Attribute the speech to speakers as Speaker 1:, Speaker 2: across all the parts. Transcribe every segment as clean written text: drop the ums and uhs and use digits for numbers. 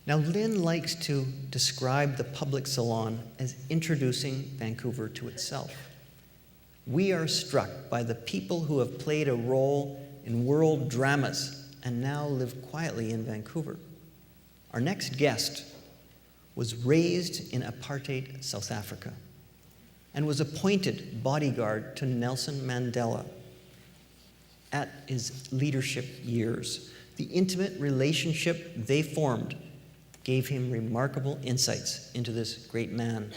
Speaker 1: Now, Lynn likes to describe the public salon as introducing Vancouver to itself. We are struck by the people who have played a role in world dramas and now live quietly in Vancouver. Our next guest was raised in apartheid South Africa and was appointed bodyguard to Nelson Mandela at his leadership years. The intimate relationship they formed gave him remarkable insights into this great man.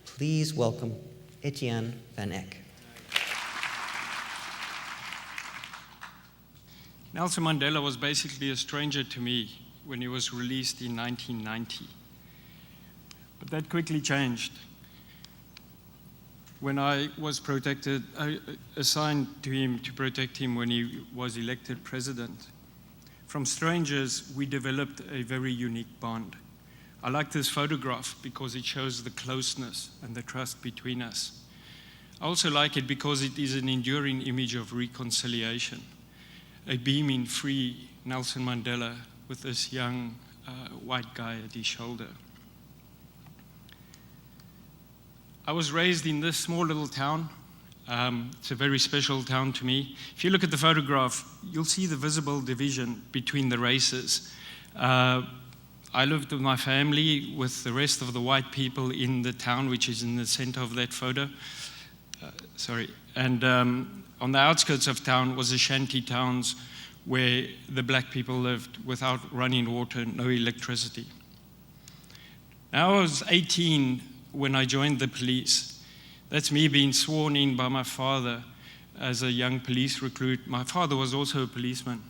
Speaker 1: Please welcome Etienne van Eck.
Speaker 2: Nelson Mandela was basically a stranger to me when he was released in 1990. But that quickly changed. When I was assigned to him to protect him when he was elected president, from strangers, we developed a very unique bond. I like this photograph because it shows the closeness and the trust between us. I also like it because it is an enduring image of reconciliation. A beaming, free Nelson Mandela with this young white guy at his shoulder. I was raised in this small little town. It's a very special town to me. If you look at the photograph, you'll see the visible division between the races. I lived with my family, with the rest of the white people in the town, which is in the center of that photo. And on the outskirts of town was the shanty towns where the black people lived without running water, no electricity. Now I was 18 when I joined the police. That's me being sworn in by my father as a young police recruit. My father was also a policeman.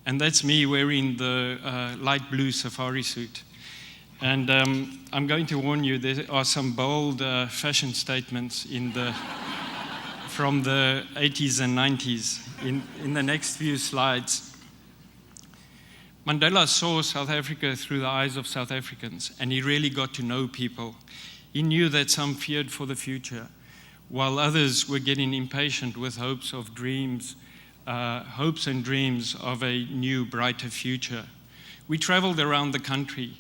Speaker 2: And that's me wearing the light blue safari suit. And I'm going to warn you, there are some bold fashion statements from the 80s and 90s in the next few slides. Mandela saw South Africa through the eyes of South Africans, and he really got to know people. He knew that some feared for the future, while others were getting impatient with hopes and dreams of a new, brighter future. We traveled around the country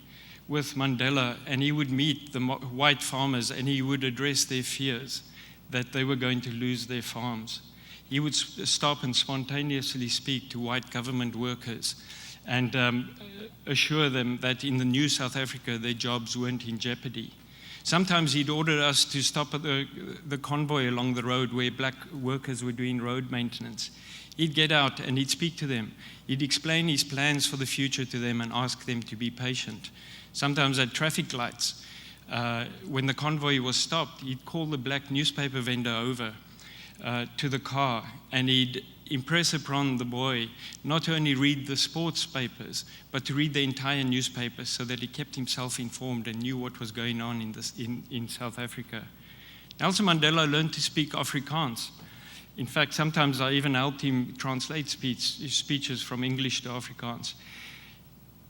Speaker 2: with Mandela, and he would meet the white farmers and he would address their fears that they were going to lose their farms. He would stop and spontaneously speak to white government workers and assure them that in the new South Africa, their jobs weren't in jeopardy. Sometimes he'd order us to stop at the convoy along the road where black workers were doing road maintenance. He'd get out and he'd speak to them. He'd explain his plans for the future to them and ask them to be patient. Sometimes at traffic lights, when the convoy was stopped, he'd call the black newspaper vendor over to the car, and he'd impress upon the boy not to only read the sports papers, but to read the entire newspaper so that he kept himself informed and knew what was going on in South Africa. Nelson Mandela learned to speak Afrikaans. In fact, sometimes I even helped him translate speeches from English to Afrikaans.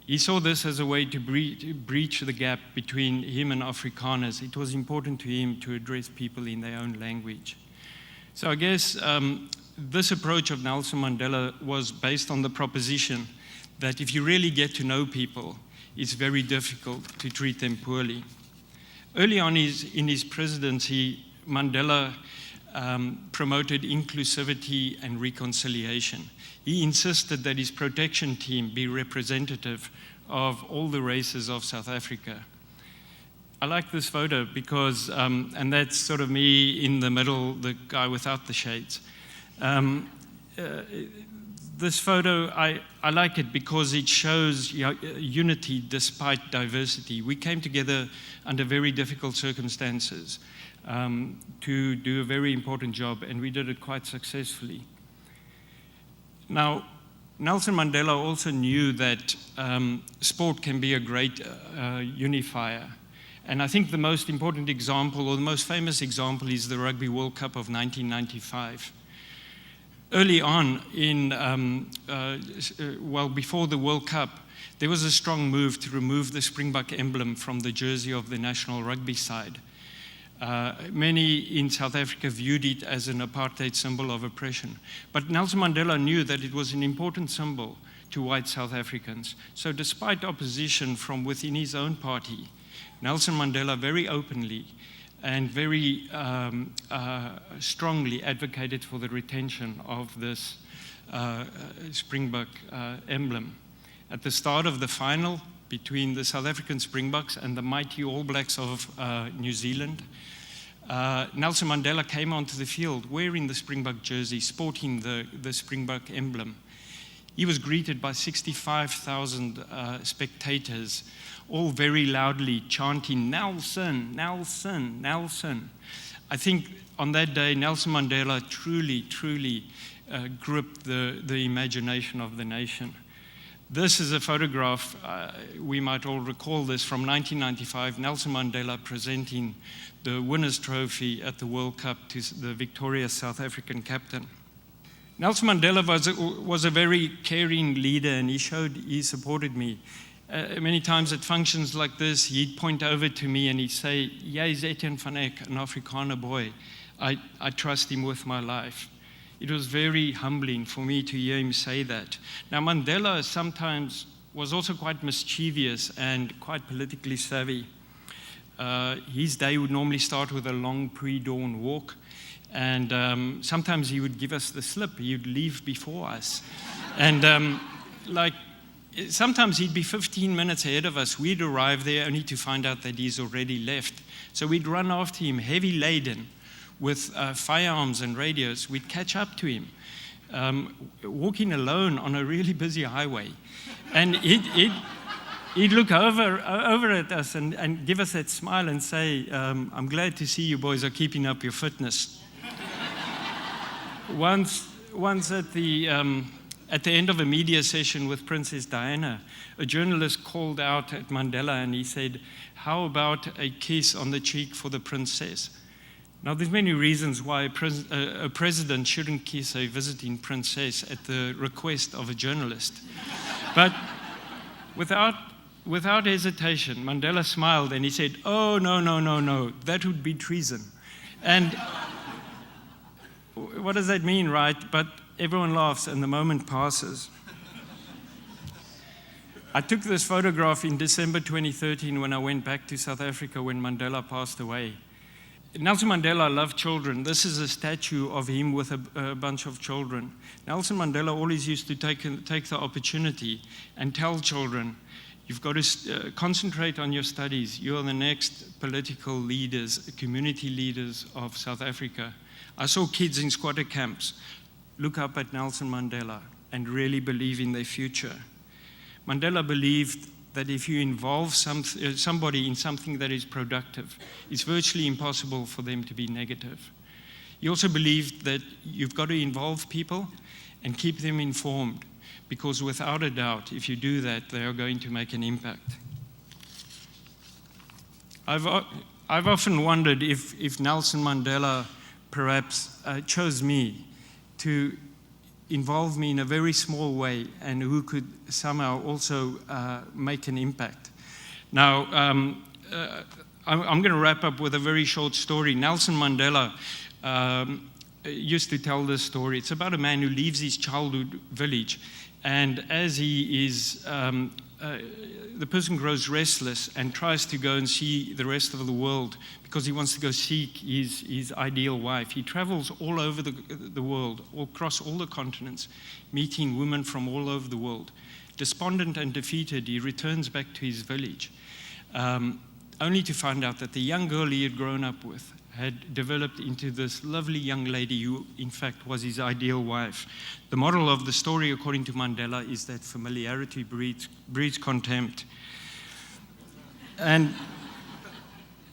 Speaker 2: He saw this as a way to breach the gap between him and Afrikaners. It was important to him to address people in their own language. So I guess this approach of Nelson Mandela was based on the proposition that if you really get to know people, it's very difficult to treat them poorly. Early on in his presidency, Mandela promoted inclusivity and reconciliation. He insisted that his protection team be representative of all the races of South Africa. I like this photo because, and that's sort of me in the middle, the guy without the shades. This photo, I like it because it shows unity despite diversity. We came together under very difficult circumstances to do a very important job, and we did it quite successfully. Now, Nelson Mandela also knew that sport can be a great unifier. And I think the most important example, or the most famous example, is the Rugby World Cup of 1995. Early on, before the World Cup, there was a strong move to remove the Springbok emblem from the jersey of the national rugby side. Many in South Africa viewed it as an apartheid symbol of oppression. But Nelson Mandela knew that it was an important symbol to white South Africans. So despite opposition from within his own party, Nelson Mandela very openly and very strongly advocated for the retention of this Springbok emblem. At the start of the final between the South African Springboks and the mighty All Blacks of New Zealand, Nelson Mandela came onto the field wearing the Springbok jersey, sporting the Springbok emblem. He was greeted by 65,000 spectators, all very loudly chanting, "Nelson, Nelson, Nelson." I think on that day, Nelson Mandela truly gripped the imagination of the nation. This is a photograph, we might all recall this, from 1995, Nelson Mandela presenting the winner's trophy at the World Cup to the victorious South African captain. Nelson Mandela was a very caring leader, and he supported me. Many times at functions like this, he'd point over to me and he'd say, "Jy's Etienne van Eck, an Afrikaner boy. I trust him with my life." It was very humbling for me to hear him say that. Now, Mandela sometimes was also quite mischievous and quite politically savvy. His day would normally start with a long pre-dawn walk, and sometimes he would give us the slip. He would leave before us. And sometimes he'd be 15 minutes ahead of us. We'd arrive there only to find out that he's already left. So we'd run after him, heavy laden, with firearms and radios. We'd catch up to him, walking alone on a really busy highway. And he'd look over at us and give us that smile and say, "I'm glad to see you boys are keeping up your fitness." Once at the end of a media session with Princess Diana, a journalist called out at Mandela and he said, "How about a kiss on the cheek for the princess?" Now, there's many reasons why a president shouldn't kiss a visiting princess at the request of a journalist. But without hesitation, Mandela smiled and he said, "Oh, no, that would be treason." And what does that mean, right? But everyone laughs and the moment passes. I took this photograph in December 2013 when I went back to South Africa when Mandela passed away. Nelson Mandela loved children. This is a statue of him with a bunch of children. Nelson Mandela always used to take the opportunity and tell children, "You've got to concentrate on your studies. You are the next political leaders, community leaders of South Africa." I saw kids in squatter camps look up at Nelson Mandela and really believe in their future. Mandela believed that if you involve somebody in something that is productive, it's virtually impossible for them to be negative. He also believed that you've got to involve people and keep them informed, because without a doubt, if you do that, they are going to make an impact. I've often wondered if Nelson Mandela perhaps chose me to involve me in a very small way and who could somehow also make an impact. Now, I'm going to wrap up with a very short story. Nelson Mandela used to tell this story. It's about a man who leaves his childhood village, and as he is, the person grows restless and tries to go and see the rest of the world because he wants to go seek his ideal wife. He travels all over the world, across all the continents, meeting women from all over the world. Despondent and defeated, he returns back to his village, only to find out that the young girl he had grown up with had developed into this lovely young lady who, in fact, was his ideal wife. The moral of the story, according to Mandela, is that familiarity breeds contempt. And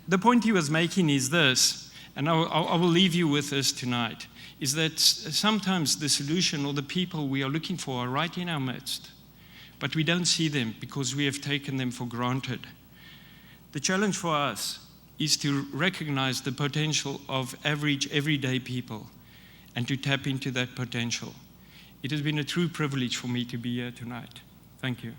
Speaker 2: the point he was making is this, and I will leave you with this tonight, is that sometimes the solution or the people we are looking for are right in our midst, but we don't see them because we have taken them for granted. The challenge for us is to recognize the potential of average, everyday people and to tap into that potential. It has been a true privilege for me to be here tonight. Thank you.